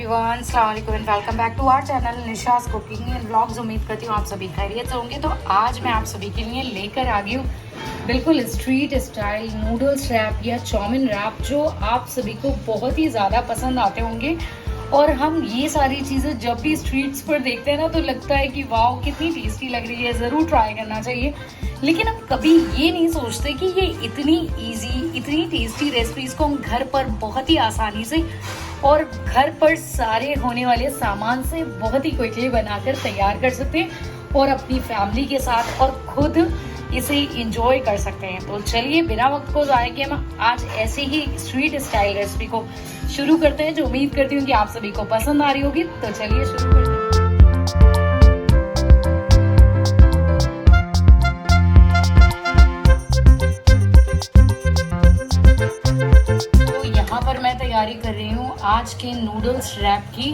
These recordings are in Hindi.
एवरीवन, अस्सलाम वालेकुम and welcome back to our channel Nisha's cooking and vlogs. उम्मीद करती हूँ आप सभी खैरियत से होंगे। तो आज मैं आप सभी के लिए लेकर आ गई हूँ बिल्कुल स्ट्रीट स्टाइल नूडल्स रैप या चाउमीन रैप, जो आप सभी को बहुत ही ज़्यादा पसंद आते होंगे। और हम ये सारी चीज़ें जब भी स्ट्रीट्स पर देखते हैं ना, तो लगता है कि वाह कितनी टेस्टी लग रही है, ज़रूर ट्राई करना चाहिए। लेकिन हम कभी ये नहीं सोचते कि ये इतनी इजी, इतनी टेस्टी रेसिपीज को हम घर पर बहुत ही आसानी से और घर पर सारे होने वाले सामान से बहुत ही क्विकली बनाकर तैयार कर सकते हैं और अपनी फैमिली के साथ और खुद इसे इंजॉय कर सकते हैं। तो चलिए बिना वक्त को ज़ाया किए हम आज ऐसे ही स्ट्रीट स्टाइल रेसिपी को शुरू करते हैं, जो उम्मीद करती हूँ कि आप सभी को पसंद आ रही होगी। तो चलिए शुरू करते हैं। तैयारी कर रही हूँ आज के नूडल्स रैप की,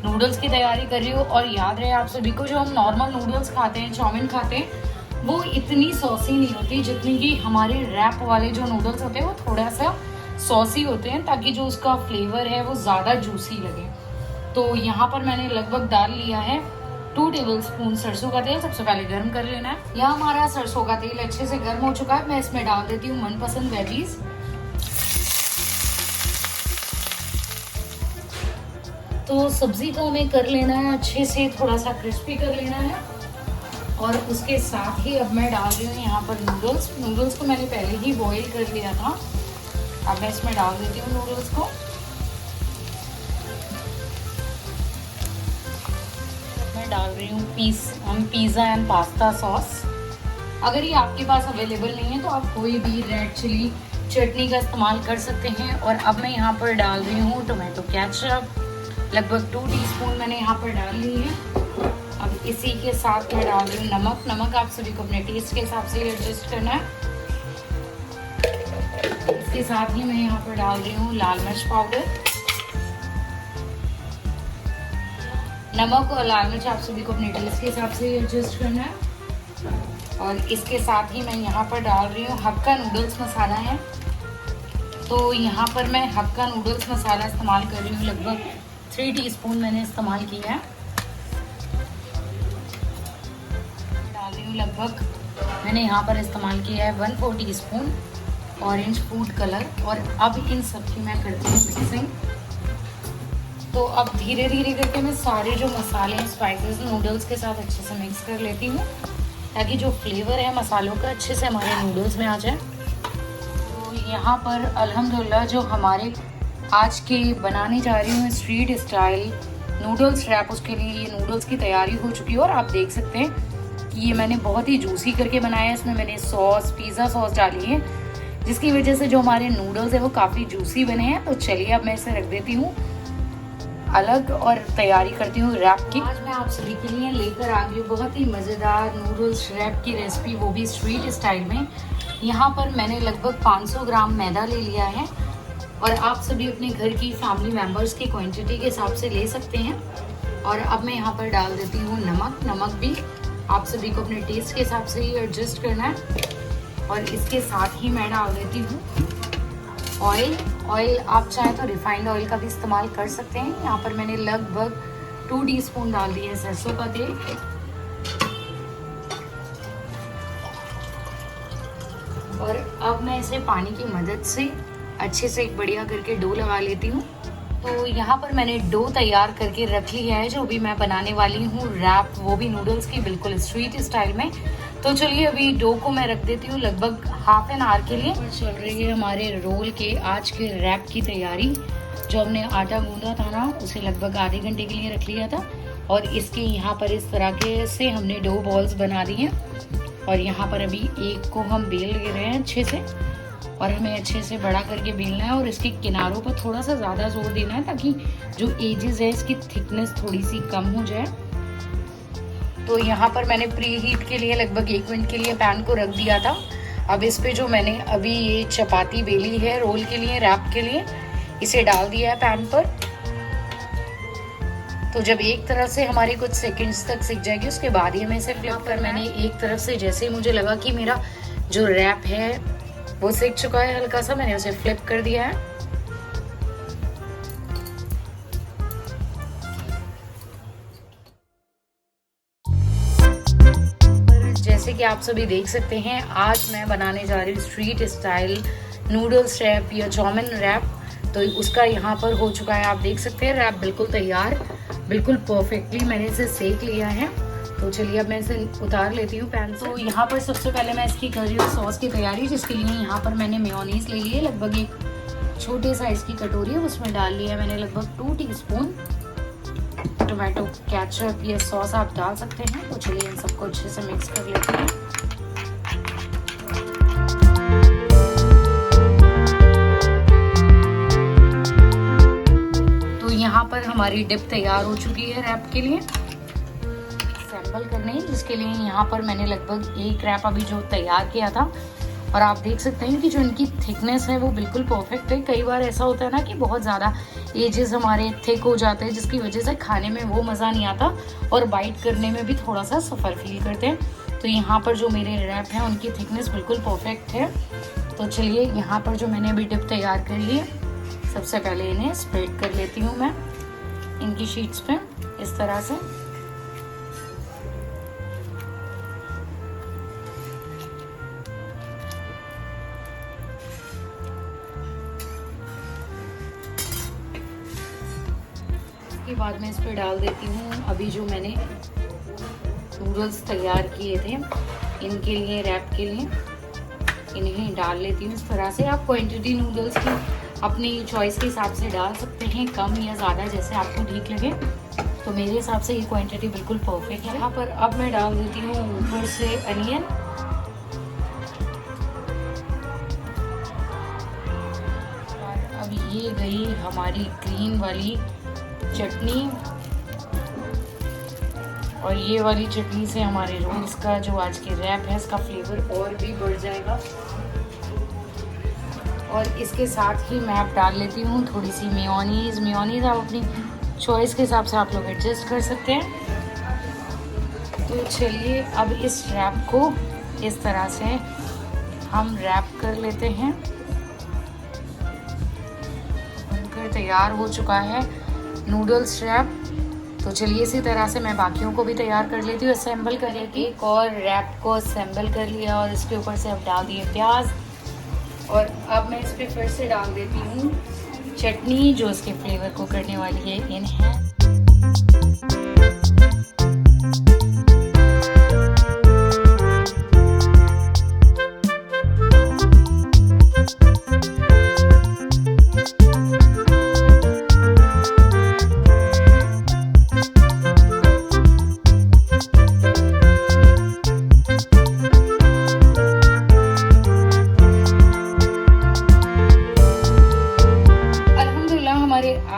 नूडल्स की तैयारी कर रही हूँ। और याद रहे आप सभी को, जो हम नॉर्मल नूडल्स खाते हैं, चाउमीन खाते हैं, वो इतनी सॉसी नहीं होती जितनी कि हमारे रैप वाले जो नूडल्स होते हैं वो थोड़ा सा सॉसी होते हैं, ताकि जो उसका फ्लेवर है वो ज़्यादा जूसी लगे। तो यहाँ पर मैंने लगभग डाल लिया है 2 टेबलस्पून सरसों का तेल। सबसे पहले गर्म कर लेना है। यहाँ हमारा सरसों का तेल अच्छे से गर्म हो चुका है। मैं इसमें डाल देती हूँ मनपसंद वेजीज। तो सब्जी को हमें कर लेना है अच्छे से, थोड़ा सा क्रिस्पी कर लेना है। और उसके साथ ही अब मैं डाल रही हूँ यहाँ पर नूडल्स को मैंने पहले ही बॉईल कर लिया था। अब मैं इसमें डाल देती हूँ नूडल्स को। मैं डाल रही हूँ पिज़्ज़ा एंड पास्ता सॉस। अगर ये आपके पास अवेलेबल नहीं है तो आप कोई भी रेड चिली चटनी का इस्तेमाल कर सकते हैं। और अब मैं यहाँ पर डाल रही हूँ टोमेटो केचप, लगभग 2 टीस्पून मैंने यहाँ पर डाल ली है। अब इसी के साथ मैं डाल रही हूँ नमक आप सभी को अपने टेस्ट के हिसाब से एडजस्ट करना है। इसके साथ ही मैं यहाँ पर डाल रही हूँ लाल मिर्च पाउडर। नमक और लाल मिर्च आप सभी को अपने टेस्ट के हिसाब से एडजस्ट करना है। और इसके साथ ही मैं यहाँ पर डाल रही हूँ हक्का नूडल्स मसाला है। तो यहाँ पर मैं हक्का नूडल्स मसाला इस्तेमाल कर रही हूँ, लगभग 3 टीस्पून मैंने इस्तेमाल किया है। डाल रही हूँ लगभग मैंने यहाँ पर इस्तेमाल किया है 1/4 टीस्पून ऑरेंज फूड कलर। और अब इन सब की मैं करती हूँ मिक्सिंग। तो अब धीरे धीरे करके मैं सारे जो मसाले हैं, स्पाइसेस नूडल्स के साथ अच्छे से मिक्स कर लेती हूँ, ताकि जो फ्लेवर है मसालों का अच्छे से हमारे नूडल्स में आ जाए। तो यहाँ पर अल्हम्दुलिल्लाह जो हमारे आज के बनाने जा रही हूँ स्ट्रीट स्टाइल नूडल्स रैप, उसके लिए ये नूडल्स की तैयारी हो चुकी है। और आप देख सकते हैं कि ये मैंने बहुत ही जूसी करके बनाया है। इसमें मैंने पिज़्ज़ा सॉस डाली है, जिसकी वजह से जो हमारे नूडल्स है वो काफ़ी जूसी बने हैं। तो चलिए अब मैं इसे रख देती हूँ अलग और तैयारी करती हूँ रैप की। आज मैं आप सभी के लिए लेकर आ गई हूँ बहुत ही मज़ेदार नूडल्स रैप की रेसिपी, वो भी स्ट्रीट स्टाइल में। यहाँ पर मैंने लगभग 500 ग्राम मैदा ले लिया है। और आप सभी अपने घर की फैमिली मेम्बर्स की क्वांटिटी के हिसाब से ले सकते हैं। और अब मैं यहाँ पर डाल देती हूँ नमक भी आप सभी को अपने टेस्ट के हिसाब से ही एडजस्ट करना है। और इसके साथ ही मैं डाल देती हूँ ऑयल आप चाहें तो रिफाइंड ऑयल का भी इस्तेमाल कर सकते हैं। यहाँ पर मैंने लगभग 2 टीस्पून डाल दिया है सरसों का तेल। और अब मैं इसे पानी की मदद से अच्छे से एक बढ़िया करके डो लगा लेती हूँ। तो यहाँ पर मैंने डो तैयार करके रख लिया है, जो भी मैं बनाने वाली हूँ रैप, वो भी नूडल्स की बिल्कुल स्ट्रीट स्टाइल में। तो चलिए अभी डो को मैं रख देती हूँ लगभग हाफ एन आवर के लिए। चल रही है हमारे रोल के आज के रैप की तैयारी। जो हमने आटा गूंदा था ना, उसे लगभग आधे घंटे के लिए रख लिया था। और इसके यहाँ पर इस तरह के से हमने डो बॉल्स बना दी हैं। और यहाँ पर अभी एक को हम बेल ले रहे हैं अच्छे से, और हमें अच्छे से बड़ा करके बेलना है। और इसके किनारों पर थोड़ा सा ज़्यादा जोर देना है, ताकि जो एजेस है इसकी थिकनेस थोड़ी सी कम हो जाए। तो यहाँ पर मैंने प्री हीट के लिए लगभग 1 मिनट के लिए पैन को रख दिया था। अब इस पे जो मैंने अभी ये चपाती बेली है रोल के लिए, रैप के लिए, इसे डाल दिया है पैन पर। तो जब एक तरफ से हमारी कुछ सेकंड्स तक सिक जाएगी, उसके बाद ही हमें इसे फ्लिप कर, मैंने एक तरफ से जैसे मुझे लगा कि मेरा जो रैप है वो सिक चुका है हल्का सा, मैंने उसे फ्लिप कर दिया है। जैसे कि आप सभी देख सकते हैं, आज मैं बनाने जा रही हूँ स्ट्रीट स्टाइल नूडल्स रैप या चाउमीन रैप। तो उसका यहाँ पर हो चुका है, आप देख सकते हैं रैप बिल्कुल तैयार, बिल्कुल परफेक्टली मैंने इसे सेक लिया है। तो चलिए अब मैं इसे उतार लेती हूँ पैन से। तो यहाँ पर सबसे पहले मैं इसकी कर रही हूँ सॉस की तैयारी, जिसके लिए यहाँ पर मैंने मेयोनीज ले ली है, लगभग एक छोटे साइज़ की कटोरी है, उसमें डाल लिया मैंने लगभग 2 टीस्पून। टोमेटो केचप ये सॉस आप डाल सकते हैं। तो चलिए इन सबको अच्छे से मिक्स कर लेते हैं। तो यहाँ पर हमारी डिप तैयार हो चुकी है रैप के लिए सैंपल करने, जिसके लिए यहाँ पर मैंने लगभग एक रैप अभी जो तैयार किया था। और आप देख सकते हैं कि जो इनकी थिकनेस है वो बिल्कुल परफेक्ट है। कई बार ऐसा होता है ना कि बहुत ज़्यादा एजेस हमारे थिक हो जाते हैं, जिसकी वजह से खाने में वो मज़ा नहीं आता और बाइट करने में भी थोड़ा सा सफ़र फील करते हैं। तो यहाँ पर जो मेरे रैप हैं उनकी थिकनेस बिल्कुल परफेक्ट है। तो चलिए यहाँ पर जो मैंने अभी डिप तैयार कर ली है, सबसे पहले इन्हें स्प्रेड कर लेती हूँ मैं इनकी शीट्स पे इस तरह से। के बाद मैं इस पर डाल देती हूँ अभी जो मैंने नूडल्स तैयार किए थे इनके लिए रैप के लिए, इन्हें डाल लेती हूँ इस तरह से। आप क्वांटिटी नूडल्स की अपनी चॉइस के हिसाब से डाल सकते हैं, कम या ज़्यादा जैसे आपको ठीक लगे। तो मेरे हिसाब से ये क्वांटिटी बिल्कुल परफेक्ट है। यहाँ पर अब मैं डाल देती हूँ ऊपर से अनियन। और अब ये गई हमारी ग्रीन वाली चटनी, और ये वाली चटनी से हमारे रोल्स का जो आज के रैप है इसका फ्लेवर और भी बढ़ जाएगा। और इसके साथ ही मैं अब डाल लेती हूँ थोड़ी सी मेयोनीज आप अपनी चॉइस के हिसाब से आप लोग एडजस्ट कर सकते हैं। तो चलिए अब इस रैप को इस तरह से हम रैप कर लेते हैं। बनकर तैयार हो चुका है नूडल्स रैप। तो चलिए इसी तरह से मैं बाकियों को भी तैयार कर लेती हूँ असेंबल करके। एक और रैप को असेंबल कर लिया और इसके ऊपर से अब डाल दिए प्याज, और अब मैं इस पर फिर से डाल देती हूँ चटनी जो इसके फ्लेवर को करने वाली है इनहेंस।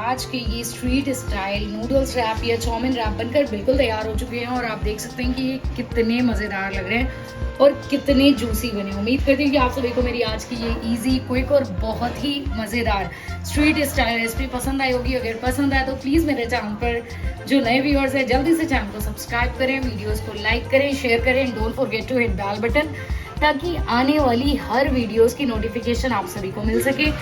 आज के ये स्ट्रीट स्टाइल नूडल्स रैप या चाउमीन रैप बनकर बिल्कुल तैयार हो चुके हैं। और आप देख सकते हैं कि ये कितने मज़ेदार लग रहे हैं और कितने जूसी बने। उम्मीद करती हूँ कि आप सभी को मेरी आज की ये इजी, क्विक और बहुत ही मज़ेदार स्ट्रीट स्टाइल रेसिपी पसंद आई होगी। अगर पसंद आए तो प्लीज़ मेरे चैनल पर जो नए व्यूअर्स हैं जल्दी से चैनल को सब्सक्राइब करें, वीडियोज़ को लाइक करें, शेयर करें, and don't forget to hit bell button, ताकि आने वाली हर वीडियोज़ की नोटिफिकेशन आप सभी को मिल सके,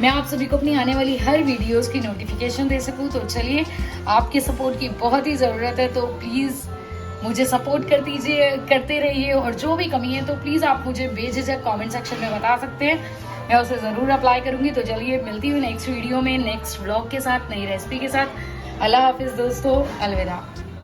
मैं आप सभी को अपनी आने वाली हर वीडियोस की नोटिफिकेशन दे सकूं। तो चलिए आपके सपोर्ट की बहुत ही ज़रूरत है, तो प्लीज़ मुझे सपोर्ट करते रहिए। और जो भी कमी है तो प्लीज़ आप मुझे बेझिझक कमेंट सेक्शन में बता सकते हैं, मैं उसे ज़रूर अप्लाई करूँगी। तो चलिए मिलती हूँ नेक्स्ट वीडियो में नेक्स्ट व्लॉग के साथ, नई रेसिपी के साथ। अल्लाह हाफिज़ दोस्तों, अलविदा।